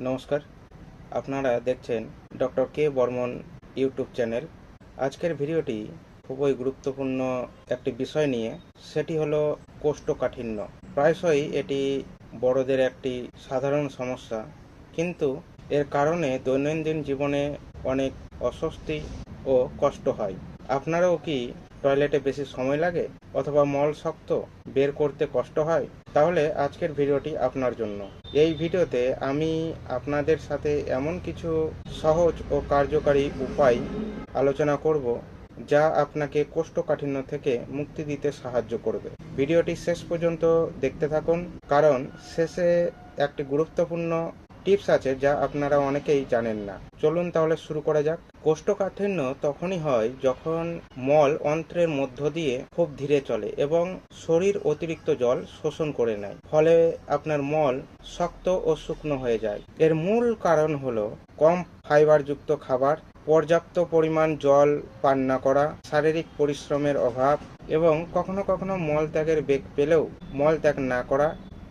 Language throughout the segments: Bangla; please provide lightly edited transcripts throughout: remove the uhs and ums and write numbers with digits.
নমস্কার, আপনারা দেখছেন ডক্টর কে বর্মন ইউটিউব চ্যানেল। আজকের ভিডিওটি খুবই গুরুত্বপূর্ণ একটি বিষয় নিয়ে, সেটি হলো কোষ্ঠকাঠিন্য। প্রায়শই এটি বড়দের একটি সাধারণ সমস্যা, কিন্তু এর কারণে দৈনন্দিন জীবনে অনেক অস্বস্তি ও কষ্ট হয়। আপনারও কি টয়লেটে বেশি সময় লাগে অথবা মল শক্ত বের করতে কষ্ট হয়? তাহলে আজকের ভিডিওটি আপনার জন্য। এই ভিডিওতে আমি আপনাদের সাথে এমন কিছু সহজ ও কার্যকারী উপায় আলোচনা করব যা আপনাকে কোষ্ঠকাঠিন্য থেকে মুক্তি দিতে সাহায্য করবে। ভিডিওটি শেষ পর্যন্ত দেখতে থাকুন, কারণ শেষে একটি গুরুত্বপূর্ণ টিপস আছে যা আপনারা অনেকেই জানেন না। চলুন তাহলে শুরু করা যাক। কোষ্ঠকাঠিন্য তখনই হয় যখন মল অন্ত্রের মধ্য দিয়ে খুব ধীরে চলে এবং শরীর অতিরিক্ত জল শোষণ করে নেয়, ফলে আপনার মল শক্ত ও শুকনো হয়ে যায়। এর মূল কারণ হলো কম ফাইবারযুক্ত খাবার, পর্যাপ্ত পরিমাণ জল পান না করা, শারীরিক পরিশ্রমের অভাব এবং কখনো কখনো মলত্যাগের বেগ পেলেও মলত্যাগ না করা,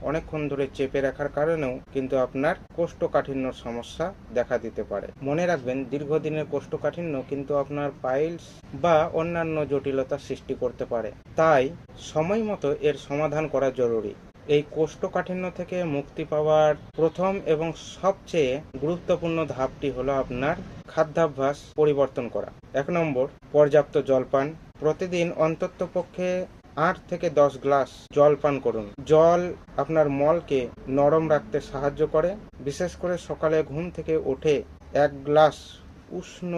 অনেকক্ষণ ধরে চেপে রাখার কারণেও কিন্তু আপনার কোষ্ঠকাঠিন্যর সমস্যা দেখা দিতে পারে। মনে রাখবেন, দীর্ঘদিনের কোষ্ঠকাঠিন্য কিন্তু আপনার পাইলস বা অন্যান্য জটিলতা সৃষ্টি করতে পারে, তাই সময় মতো এর সমাধান করা জরুরি। এই কোষ্ঠকাঠিন্য থেকে মুক্তি পাওয়ার প্রথম এবং সবচেয়ে গুরুত্বপূর্ণ ধাপটি হলো আপনার খাদ্যাভ্যাস পরিবর্তন করা। 1 নম্বর, পর্যাপ্ত জল পান। প্রতিদিন অন্ততপক্ষে 8 থেকে 10 গ্লাস জল পান করুন। জল আপনার মলকে নরম রাখতে সাহায্য করে। বিশেষ করে সকালে ঘুম থেকে উঠে 1 গ্লাস উষ্ণ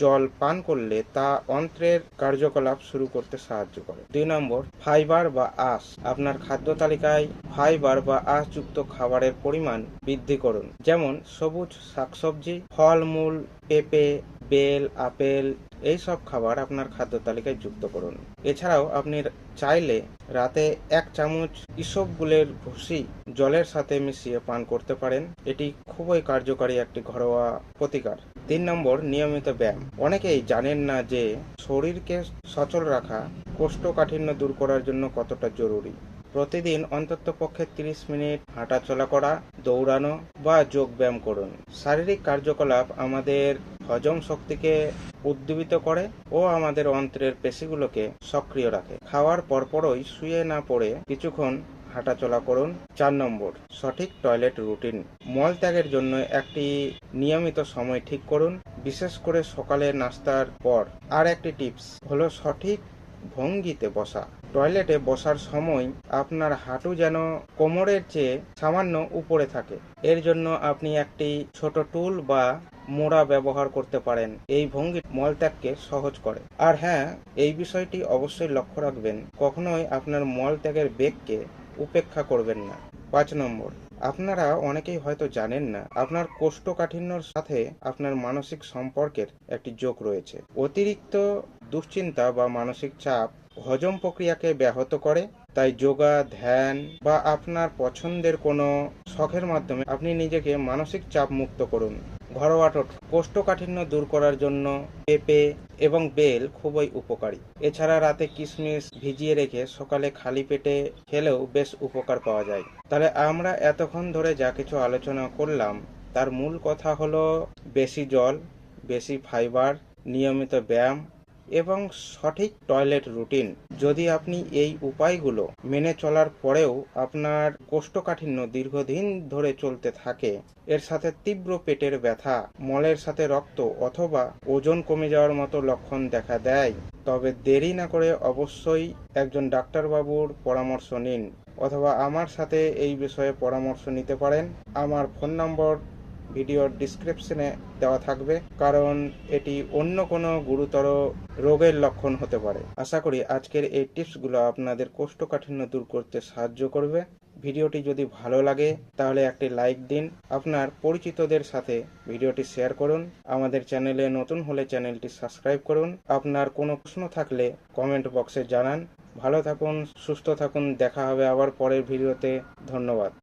জল পান করলে তা অন্ত্রের কার্যকলাপ শুরু করতে সাহায্য করে। 2 নম্বর, ফাইবার বা আঁশ। আপনার খাদ্য তালিকায় ফাইবার বা আঁশযুক্ত খাবারের পরিমাণ বৃদ্ধি করুন, যেমন সবুজ শাকসবজি, ফলমূল, পেঁপে, বেল, আপেল, এইসব খাবার আপনার খাদ্য তালিকায় যুক্ত করুন। এছাড়াও আপনি চাইলে রাতে 1 চামচ ইসবগুলের ভুসি জলের সাথে মিশিয়ে পান করতে পারেন। এটি খুবই কার্যকারী একটি ঘরোয়া প্রতিকার। 3 নম্বর, নিয়মিত ব্যায়াম। অনেকেই জানেন না যে শরীরকে সচল রাখা কোষ্ঠকাঠিন্য দূর করার জন্য কতটা জরুরি। প্রতিদিন অন্ততপক্ষে 30 মিনিট হাঁটাচলা করা, দৌড়ানো বা যোগ ব্যায়াম করুন। শারীরিক কার্যকলাপ আমাদের হজম শক্তিকে উদ্দীপিত করে ও আমাদের অন্ত্রের পেশিগুলোকে সক্রিয় রাখে। খাওয়ার পরপরই শুয়ে না পড়ে কিছুক্ষণ হাঁটাচলা করুন। 4 নম্বর, সঠিক টয়লেট রুটিন। মল ত্যাগের জন্য একটি নিয়মিত সময় ঠিক করুন, বিশেষ করে সকালে নাস্তার পর। আর একটি টিপস হলো সঠিক ভঙ্গিতে বসা। টয়লেটে বসার সময় আপনার হাঁটু যেন কোমরের চেয়ে সামান্য উপরে থাকে। এর জন্য আপনি একটি ছোট টুল বা মোড়া ব্যবহার করতে পারেন। এই ভঙ্গি মলত্যাগকে সহজ করে। আর হ্যাঁ, এই বিষয়টি অবশ্যই লক্ষ্য রাখবেন, কখনোই আপনার মলত্যাগের বেগকে উপেক্ষা করবেন না। 5 নম্বর, আপনারা অনেকেই হয়তো জানেন না, আপনার কোষ্ঠকাঠিন্যর সাথে আপনার মানসিক সম্পর্কের একটি যোগ রয়েছে। অতিরিক্ত দুশ্চিন্তা বা মানসিক চাপ হজম প্রক্রিয়াকে ব্যাহত করে। তাই যোগা, ধ্যান বা আপনার পছন্দের কোনো শখের মাধ্যমে আপনি নিজেকে মানসিক চাপ মুক্ত করুন। ঘরোয়া টোটকা। কোষ্ঠকাঠিন্য দূর করার জন্য পেঁপে এবং বেল খুবই উপকারী। এছাড়া রাতে কিশমিশ ভিজিয়ে রেখে সকালে খালি পেটে খেলেও বেশ উপকার পাওয়া যায়। তাহলে আমরা এতক্ষণ ধরে যা কিছু আলোচনা করলাম তার মূল কথা হলো বেশি জল, বেশি ফাইবার, নিয়মিত ব্যায়াম এবং সঠিক টয়লেট রুটিন। যদি আপনি এই উপায়গুলো মেনে চলার পরেও আপনার কোষ্ঠকাঠিন্য দীর্ঘদিন ধরে চলতে থাকে, এর সাথে তীব্র পেটের ব্যথা, মলের সাথে রক্ত অথবা ওজন কমে যাওয়ার মতো লক্ষণ দেখা দেয়, তবে দেরি না করে অবশ্যই একজন ডাক্তারবাবুর পরামর্শ নিন, অথবা আমার সাথে এই বিষয়ে পরামর্শ নিতে পারেন। আমার ফোন নম্বর ভিডিওর ডিসক্রিপশনে দেওয়া থাকবে, কারণ এটি অন্য কোনো গুরুতর রোগের লক্ষণ হতে পারে। আশা করি আজকের এই টিপসগুলো আপনাদের কোষ্ঠকাঠিন্য দূর করতে সাহায্য করবে। ভিডিওটি যদি ভালো লাগে তাহলে একটি লাইক দিন, আপনার পরিচিতদের সাথে ভিডিওটি শেয়ার করুন। আমাদের চ্যানেলে নতুন হলে চ্যানেলটি সাবস্ক্রাইব করুন। আপনার কোনো প্রশ্ন থাকলে কমেন্ট বক্সে জানান। ভালো থাকুন, সুস্থ থাকুন, দেখা হবে আবার পরের ভিডিওতে। ধন্যবাদ।